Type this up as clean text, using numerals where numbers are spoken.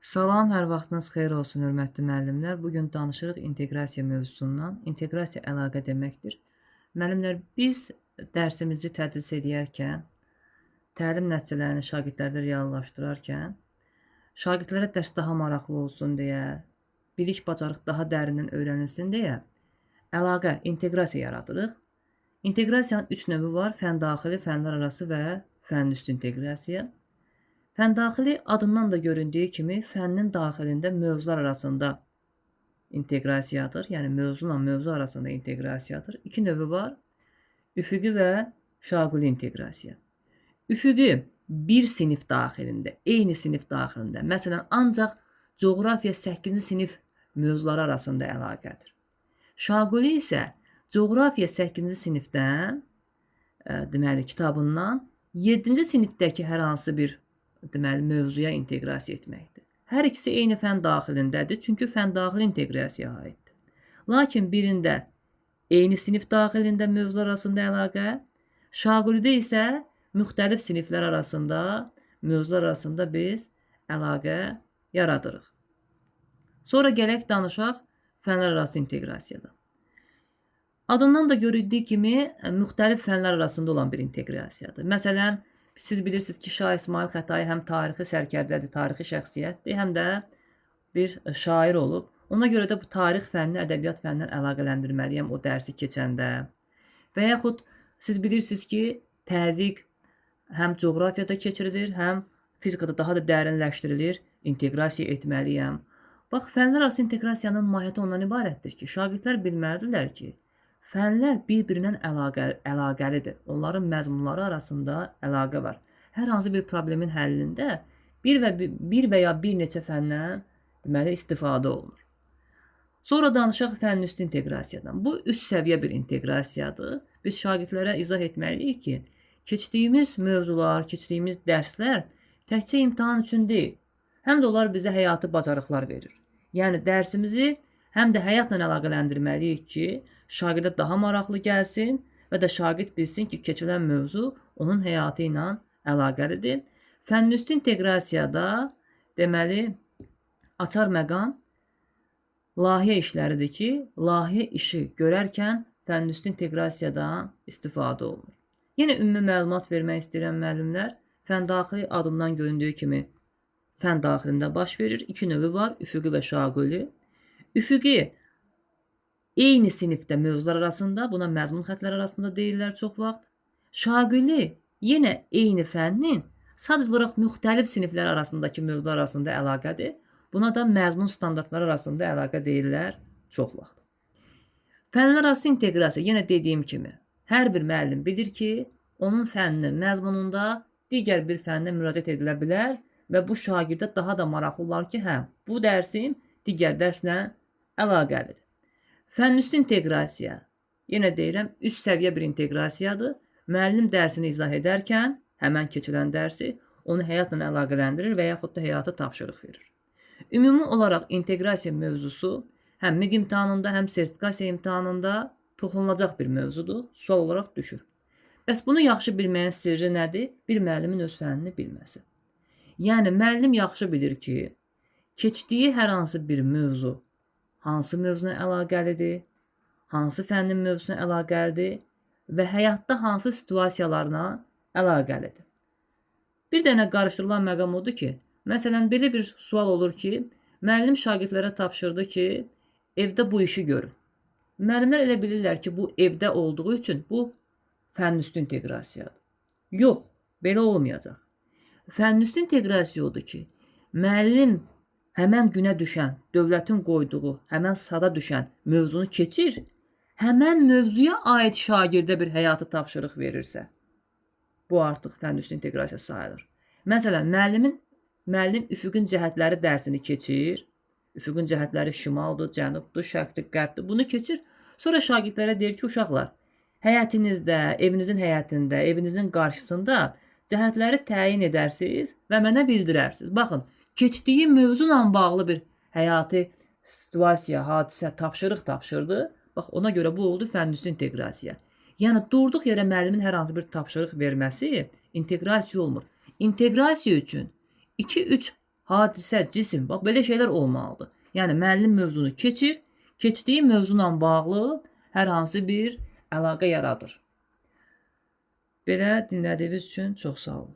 Salam, hər vaxtınız xeyir olsun, hörmətli müəllimlər. Bugün danışırıq inteqrasiya mövzusundan. İnteqrasiya əlaqə deməkdir. Müəllimlər, biz dərsimizi tədris edərkən, təlim nəticələrini şagirdlərdə reallaşdırarkən, şagirdlərə dərs daha maraqlı olsun deyə, bilik, bacarıq daha dərindən öyrənilsin deyə əlaqə, inteqrasiya yaradırıq. İnteqrasiyanın 3 növü var: fəndaxili, fənlər arası və fənüstü inteqrasiya. Fəndaxili adından da göründüyü kimi fənnin daxilində mövzular arasında inteqrasiyadır. Yəni mövzuyla mövzu arasında inteqrasiyadır. İki növü var: üfüqi və şaquli inteqrasiya. Üfüqi bir sinif daxilində, eyni sinif daxilində, məsələn, ancaq coğrafiya 8-ci sinif mövzuları arasında əlaqədir. Şaquli isə coğrafiya 8-ci sinifdən, deməli, kitabından 7-ci sinifdəki hər hansı bir mövzuya inteqrasiya etməkdir. Hər ikisi eyni fən daxilindədir, çünki fəndaxili inteqrasiyaya aiddir. Lakin birində eyni sinif daxilində mövzular arasında əlaqə, şaqulidə isə müxtəlif siniflər arasında, mövzular arasında biz əlaqə yaradırıq. Sonra gələk danışaq fənlər arası inteqrasiyadan. Adından da görüldüyü kimi müxtəlif fənlər arasında olan bir inteqrasiyadır. Məsələn, siz bilirsiniz ki, Şah İsmail Xətai həm tarixi sərkərdədir, tarixi şəxsiyyətdir, həm də bir şair olub. Ona görə də bu tarix fənni, ədəbiyyat fənnindən əlaqələndirməliyəm o dərsi keçəndə. Və yaxud siz bilirsiniz ki, təzyiq həm coğrafiyada keçirilir, həm fizikada daha da dərinləşdirilir, inteqrasiya etməliyəm. Bax, fənlər arası inteqrasiyanın mahiyyəti ondan ibarətdir ki, şagirdlər bilməlidirlər ki, fənlər bir-birindən əlaqəlidir. Onların məzmunları arasında əlaqə var. Hər hansı bir problemin həllində bir və ya bir neçə fəndən istifadə olunur. Sonra danışaq fənüstü inteqrasiyadan. Bu üst səviyyə bir inteqrasiyadır. Biz şagirdlərə izah etməliyik ki, keçdiyimiz mövzular, keçdiyimiz dərslər təkcə imtahan üçün deyil, həm də onlar bizə həyati bacarıqlar verir. Yəni dərsimizi həm də həyatla əlaqələndirməliyik ki, şagirdə daha maraqlı gəlsin və də şagird bilsin ki, keçilən mövzu onun həyatı ilə əlaqəlidir. Fənüstü inteqrasiyada deməli açar məqam layihə işləridir ki, layihə işi görərkən fənüstü inteqrasiyadan istifadə olunur. Yenə ümumi məlumat vermək istəyirəm müəllimlər. Fəndaxili adından göründüyü kimi fən daxilində baş verir. İki növü var: üfüqi və şaquli. Üfüqi eyni sinifdə mövzular arasında, buna məzmun xətlər arasında deyirlər çox vaxt. Şaquli yenə eyni fənnin sadəcə olaraq müxtəlif siniflər arasındakı mövzular arasında əlaqədir. Buna da məzmun standartları arasında əlaqə deyirlər çox vaxt. Fənlər arası inteqrasiya yenə dediyim kimi, hər bir müəllim bilir ki, onun fənninin məzmununda digər bir fənnə müraciət edilə bilər və bu şagirdə daha da maraqlı olar ki, hə, bu dərsim digər dərslə əlaqəlidir. Fənüstü inteqrasiya, yenə deyirəm, üst səviyyə bir inteqrasiyadır. Müəllim dərsini izah edərkən, həmən keçilən dərsi, onu həyatla əlaqələndirir və yaxud da həyata tapşırıq verir. Ümumi olaraq inteqrasiya mövzusu həm MİQ imtahanında, həm sertifikasiya imtahanında toxunulacaq bir mövzudur, sual olaraq düşür. Bəs bunu yaxşı bilməyin sirri nədir? Bir müəllimin öz fənnini bilməsi. Yəni, müəllim yaxşı bilir ki, keçdiyi hər hansı bir mövzu hansı mövzuna əlaqəlidir, hansı fənnin mövzusuna əlaqəlidir və həyatda hansı situasiyalarına əlaqəlidir. Bir dənə qarışdırılan məqam odur ki, məsələn, belə bir sual olur ki, müəllim şagirdlərə tapşırdı ki, evdə bu işi görün. Müəllimlər elə bilirlər ki, bu evdə olduğu üçün bu fənüstü inteqrasiyadır. Yox, belə olmayacaq. Fənüstü inteqrasiya odur ki, müəllim həmən günə düşən, dövlətin qoyduğu, həmən sada düşən mövzunu keçir, həmən mövzuya aid şagirdə bir həyatı tapşırıq verirsə, bu artıq fənüstü inteqrasiya sayılır. Məsələn, müəllim üfüqün cəhətləri dərsini keçir, üfüqün cəhətləri şimaldır, cənubdur, şərqdir, qərbdir, bunu keçir, sonra şagirdlərə deyir ki, uşaqlar, həyətinizdə, evinizin həyətində, evinizin qarşısında cəhətləri təyin edərsiniz və mənə bildirərsiniz. Baxın, keçdiyi mövzuyla bağlı bir həyati situasiya, hadisə, tapşırıq tapşırdı. Bax, ona görə bu oldu fənüstü inteqrasiya. Yəni, durduq yerə müəllimin hər hansı bir tapşırıq verməsi inteqrasiya olmur. İnteqrasiya üçün 2-3 hadisə, cisim, bax belə şeylər olmalıdır. Yəni müəllim mövzunu keçir, keçdiyi mövzuyla bağlı hər hansı bir əlaqə yaradır. Belə dinlədiyiniz üçün çox sağ olun.